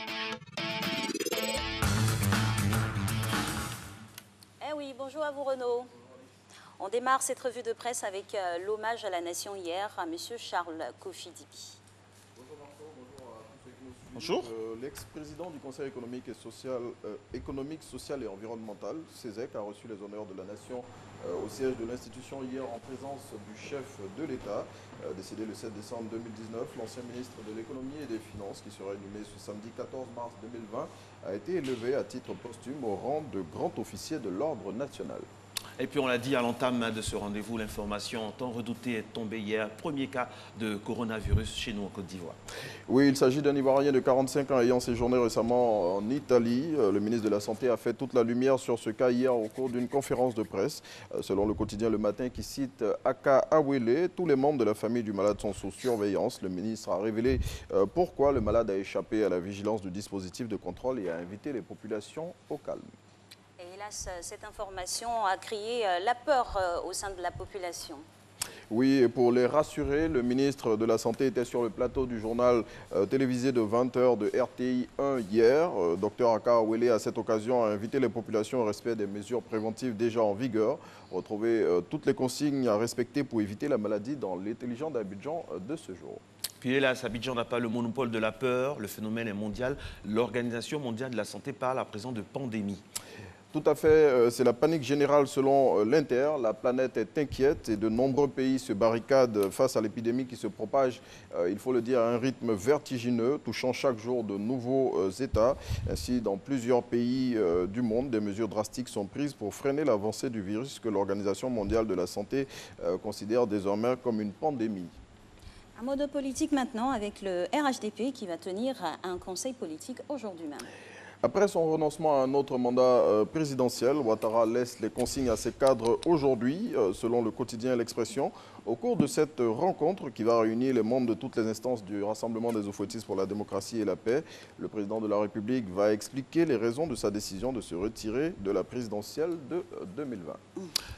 Eh oui, bonjour à vous Renaud. On démarre cette revue de presse avec l'hommage à la nation hier à M. Charles Kofi Dibi. Bonjour Marceau, bonjour à tous ceux qui nous suivent. Bonjour. L'ex-président du Conseil économique, social et environnemental, CESEC, a reçu les honneurs de la nation au siège de l'institution hier en présence du chef de l'État. Décédé le 7 décembre 2019, l'ancien ministre de l'économie et des finances, qui sera inhumé ce samedi 14 mars 2020, a été élevé à titre posthume au rang de grand officier de l'ordre national. Et puis on l'a dit à l'entame de ce rendez-vous, l'information tant redoutée est tombée hier. Premier cas de coronavirus chez nous en Côte d'Ivoire. Oui, il s'agit d'un Ivoirien de 45 ans ayant séjourné récemment en Italie. Le ministre de la Santé a fait toute la lumière sur ce cas hier au cours d'une conférence de presse. Selon le quotidien Le Matin qui cite Aka Awele, tous les membres de la famille du malade sont sous surveillance. Le ministre a révélé pourquoi le malade a échappé à la vigilance du dispositif de contrôle et a invité les populations au calme. Et hélas, cette information a créé la peur au sein de la population. Oui, et pour les rassurer, le ministre de la Santé était sur le plateau du journal télévisé de 20 h de RTI 1 hier. Dr Aka Awele, à cette occasion, a invité les populations au respect des mesures préventives déjà en vigueur. Retrouvez toutes les consignes à respecter pour éviter la maladie dans l'intelligent d'Abidjan de ce jour. Puis hélas, Abidjan n'a pas le monopole de la peur. Le phénomène est mondial. L'Organisation mondiale de la santé parle à présent de pandémie. Tout à fait, c'est la panique générale selon l'Inter. La planète est inquiète et de nombreux pays se barricadent face à l'épidémie qui se propage, il faut le dire, à un rythme vertigineux, touchant chaque jour de nouveaux États. Ainsi, dans plusieurs pays du monde, des mesures drastiques sont prises pour freiner l'avancée du virus que l'Organisation mondiale de la santé considère désormais comme une pandémie. Un mot de politique maintenant avec le RHDP qui va tenir un conseil politique aujourd'hui même. Après son renoncement à un autre mandat présidentiel, Ouattara laisse les consignes à ses cadres aujourd'hui, selon le quotidien L'Expression. Au cours de cette rencontre qui va réunir les membres de toutes les instances du Rassemblement des Oufouettistes pour la démocratie et la paix, le président de la République va expliquer les raisons de sa décision de se retirer de la présidentielle de 2020.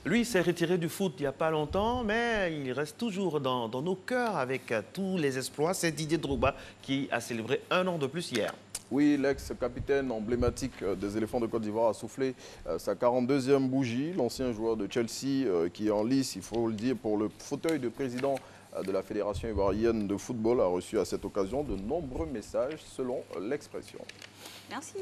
Lui s'est retiré du foot il n'y a pas longtemps, mais il reste toujours dans nos cœurs avec tous les exploits. C'est Didier Drogba qui a célébré 1 an de plus hier. Oui, l'ex-capitaine emblématique des éléphants de Côte d'Ivoire a soufflé sa 42e bougie. L'ancien joueur de Chelsea qui est en lice, il faut le dire, pour le fauteuil de président de la Fédération ivoirienne de football a reçu à cette occasion de nombreux messages selon L'Expression. Merci.